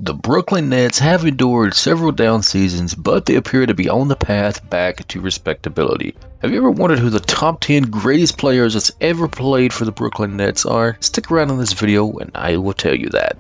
The Brooklyn Nets have endured several down seasons, but they appear to be on the path back to respectability. Have you ever wondered who the top 10 greatest players that's ever played for the Brooklyn Nets are? Stick around in this video and I will tell you that.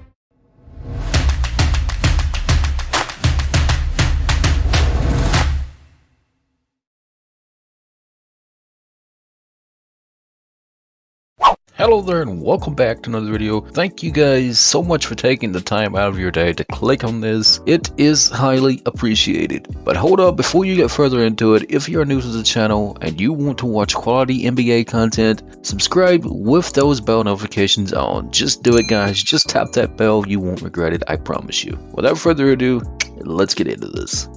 Hello there and welcome back to another video. Thank you guys so much for taking the time out of your day to click on this. It is highly appreciated. But hold up, before you get further into it, if you are new to the channel and you want to watch quality NBA content, subscribe with those bell notifications on. Just do it, guys. Just tap that bell. You won't regret it, I promise you. Without further ado, let's get into this.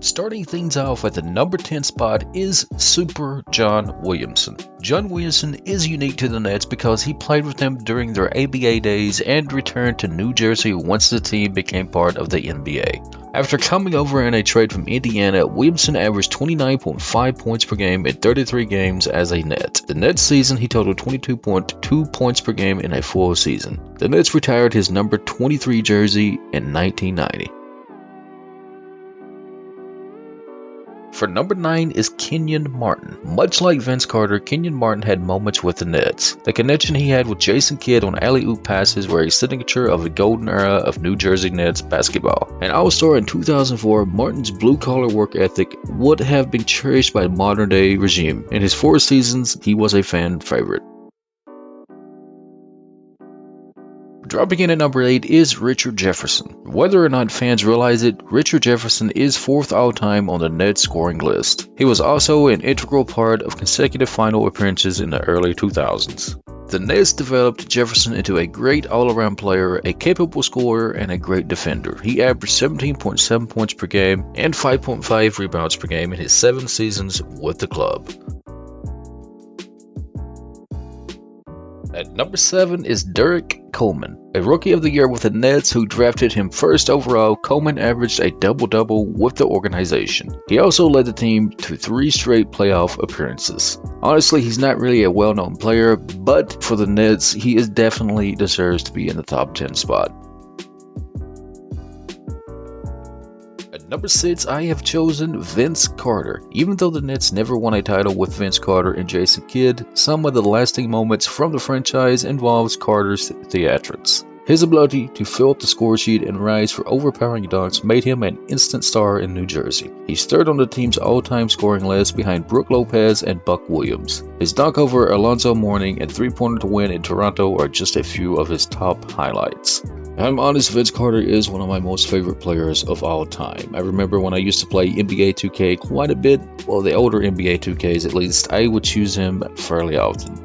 Starting things off at the number 10 spot is Super John Williamson. John Williamson is unique to the Nets because he played with them during their ABA days and returned to New Jersey once the team became part of the NBA. After coming over in a trade from Indiana, Williamson averaged 29.5 points per game in 33 games as a Net. The next season, he totaled 22.2 points per game in a full season. The Nets retired his number 23 jersey in 1990. For number 9 is Kenyon Martin. Much like Vince Carter, Kenyon Martin had moments with the Nets. The connection he had with Jason Kidd on alley-oop passes were a signature of the golden era of New Jersey Nets basketball. An all-star in 2004, Martin's blue-collar work ethic would have been cherished by the modern-day regime. In his 4 seasons, he was a fan favorite. Dropping in at number 8 is Richard Jefferson. Whether or not fans realize it, Richard Jefferson is 4th all-time on the Nets scoring list. He was also an integral part of consecutive final appearances in the early 2000s. The Nets developed Jefferson into a great all-around player, a capable scorer, and a great defender. He averaged 17.7 points per game and 5.5 rebounds per game in his 7 seasons with the club. At number 7 is Derek Coleman. A rookie of the year with the Nets who drafted him 1st overall, Coleman averaged a double-double with the organization. He also led the team to 3 straight playoff appearances. Honestly, he's not really a well-known player, but for the Nets, he definitely deserves to be in the top 10 spot. At number 6, I have chosen Vince Carter. Even though the Nets never won a title with Vince Carter and Jason Kidd, some of the lasting moments from the franchise involves Carter's theatrics. His ability to fill up the score sheet and rise for overpowering dunks made him an instant star in New Jersey. He's 3rd on the team's all-time scoring list behind Brook Lopez and Buck Williams. His dunk over Alonzo Mourning and 3-pointer to win in Toronto are just a few of his top highlights. I'm honest, Vince Carter is one of my most favorite players of all time. I remember when I used to play NBA 2K quite a bit, well, the older NBA 2Ks at least, I would choose him fairly often.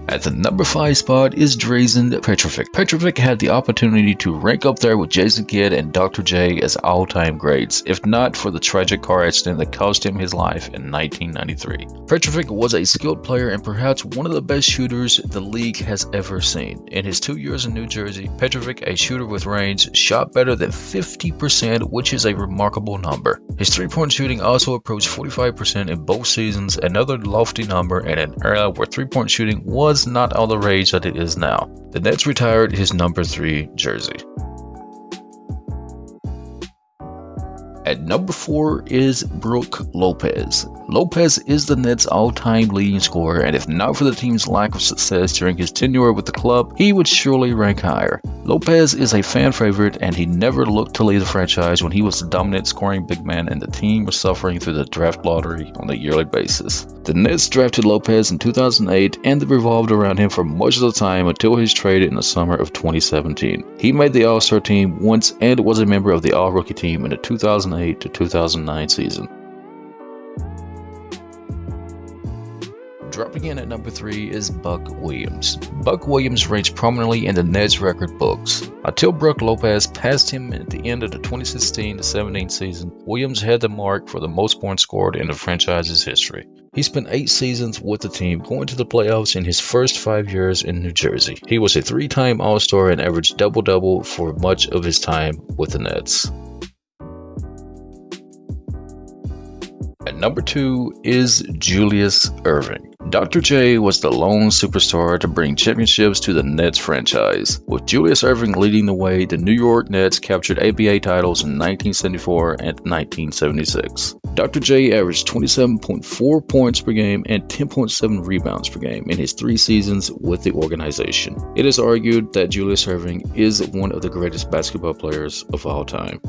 At the number 5 spot is Drazen Petrovic. Petrovic had the opportunity to rank up there with Jason Kidd and Dr. J as all-time greats, if not for the tragic car accident that cost him his life in 1993. Petrovic was a skilled player and perhaps one of the best shooters the league has ever seen. In his 2 years in New Jersey, Petrovic, a shooter with range, shot better than 50%, which is a remarkable number. His 3-point shooting also approached 45% in both seasons, another lofty number in an era where 3-point shooting was not all the rage that it is now. The Nets retired his number 3 jersey. At number 4 is Brook Lopez. Lopez is the Nets' all-time leading scorer, and if not for the team's lack of success during his tenure with the club, he would surely rank higher. Lopez is a fan favorite, and he never looked to leave the franchise when he was the dominant scoring big man and the team was suffering through the draft lottery on a yearly basis. The Nets drafted Lopez in 2008, and they revolved around him for much of the time until his trade in the summer of 2017. He made the All-Star team once and was a member of the All-Rookie team in the 2008 to 2009 season. Dropping in at number 3 is Buck Williams. Buck Williams ranks prominently in the Nets record books. Until Brook Lopez passed him at the end of the 2016-17 season, Williams had the mark for the most points scored in the franchise's history. He spent 8 seasons with the team, going to the playoffs in his first 5 years in New Jersey. He was a 3-time All-Star and averaged double-double for much of his time with the Nets. At number 2 is Julius Erving. Dr. J was the lone superstar to bring championships to the Nets franchise. With Julius Erving leading the way, the New York Nets captured ABA titles in 1974 and 1976. Dr. J averaged 27.4 points per game and 10.7 rebounds per game in his 3 seasons with the organization. It is argued that Julius Erving is one of the greatest basketball players of all time.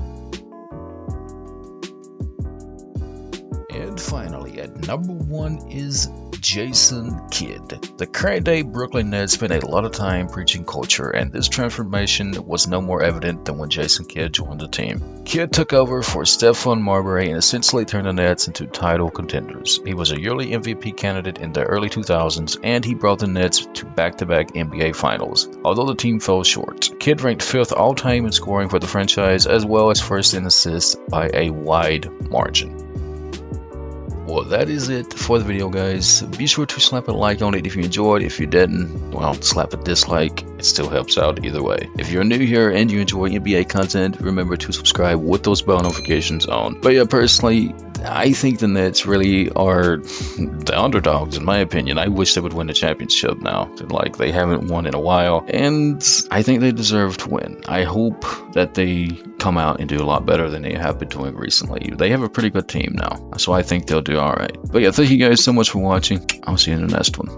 And finally, at number 1 is Jason Kidd. The current day Brooklyn Nets spent a lot of time preaching culture, and this transformation was no more evident than when Jason Kidd joined the team. Kidd took over for Stephon Marbury and essentially turned the Nets into title contenders. He was a yearly MVP candidate in the early 2000s, and he brought the Nets to back-to-back NBA Finals. Although the team fell short, Kidd ranked 5th all-time in scoring for the franchise, as well as 1st in assists by a wide margin. Well, that is it for the video, guys. Be sure to slap a like on it if you enjoyed. If you didn't, well, slap a dislike. It still helps out either way. If you're new here and you enjoy NBA content, remember to subscribe with those bell notifications on. But yeah, personally, I think the Nets really are the underdogs in my opinion. I wish they would win the championship now. Like, they haven't won in a while, and I think they deserve to win. I hope that they come out and do a lot better than they have been doing recently. They have a pretty good team now, so I think they'll do alright. But yeah, thank you guys so much for watching. I'll see you in the next one.